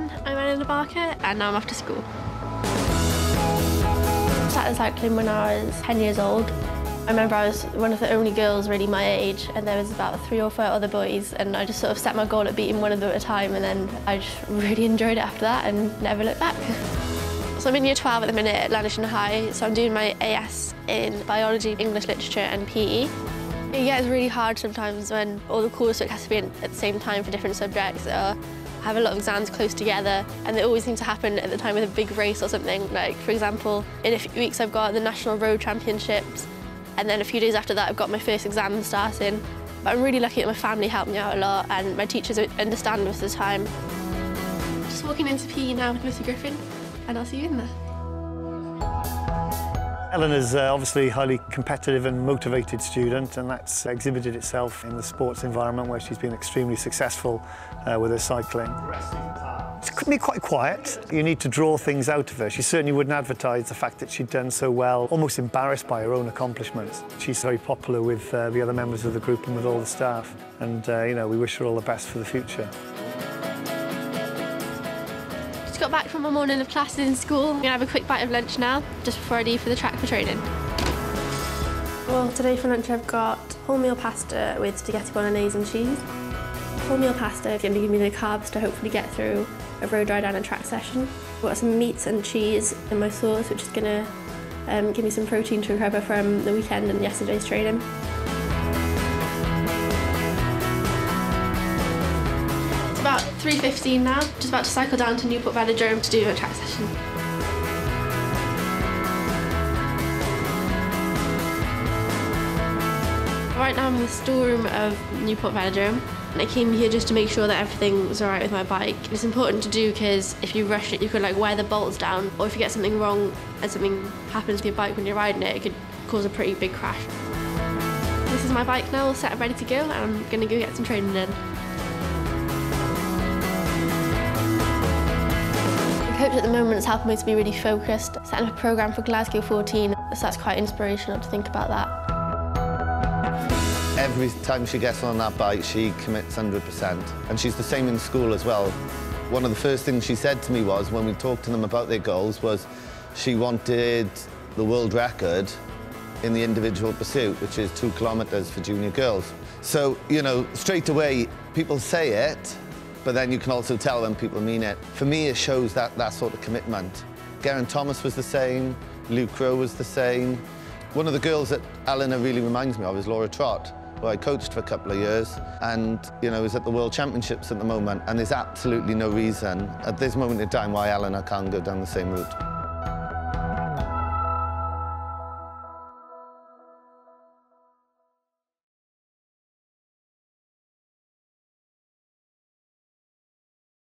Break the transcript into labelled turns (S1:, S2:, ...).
S1: 11, I'm Elinor Barker, and now I'm off to school. I started cycling when I was 10 years old. I remember I was one of the only girls really my age, and there was about 3 or 4 other boys, and I just sort of set my goal at beating one of them at a time, and then I just really enjoyed it after that and never looked back. So I'm in year 12 at the minute at Elinor High, so I'm doing my AS in biology, English literature and PE. Yeah, it's really hard sometimes when all the coursework has to be in at the same time for different subjects. I have a lot of exams close together, and they always seem to happen at the time of a big race or something. Like, for example, in a few weeks I've got the National Road Championships, and then a few days after that I've got my first exam starting. But I'm really lucky that my family helped me out a lot, and my teachers understand most of the time. Just walking into PE now with Mr. Griffin, and I'll see you in there.
S2: Elinor's obviously a highly competitive and motivated student, and that's exhibited itself in the sports environment where she's been extremely successful with her cycling. She could be quite quiet. You need to draw things out of her. She certainly wouldn't advertise the fact that she'd done so well, almost embarrassed by her own accomplishments. She's very popular with the other members of the group and with all the staff, and you know, we wish her all the best for the future.
S1: Just got back from my morning of classes in school. I'm gonna have a quick bite of lunch now, just before I leave for the track for training. Well, today for lunch I've got wholemeal pasta with spaghetti bolognese and cheese. Wholemeal pasta is gonna give me the carbs to hopefully get through a road ride and a track session. I've got some meats and cheese in my sauce, which is gonna give me some protein to recover from the weekend and yesterday's training. About 3:15 now, just about to cycle down to Newport Velodrome to do a track session. Right now I'm in the storeroom of Newport Velodrome, and I came here just to make sure that everything was alright with my bike. It's important to do because if you rush it you could like wear the bolts down, or if you get something wrong and something happens with your bike when you're riding it, it could cause a pretty big crash. This is my bike now all set and ready to go, and I'm going to go get some training in. The coach at the moment is helping me to be really focused, setting up a programme for Glasgow 14, so that's quite inspirational to think about that.
S3: Every time she gets on that bike, she commits 100%. And she's the same in school as well. One of the first things she said to me was, when we talked to them about their goals, was she wanted the world record in the individual pursuit, which is 2 kilometres for junior girls. So, you know, straight away, people say it, but then you can also tell when people mean it. For me, it shows that sort of commitment. Geraint Thomas was the same, Luke Rowe was the same. One of the girls that Elinor really reminds me of is Laura Trott, who I coached for a couple of years, and, you know, is at the World Championships at the moment, and there's absolutely no reason at this moment in time why Elinor can't go down the same route.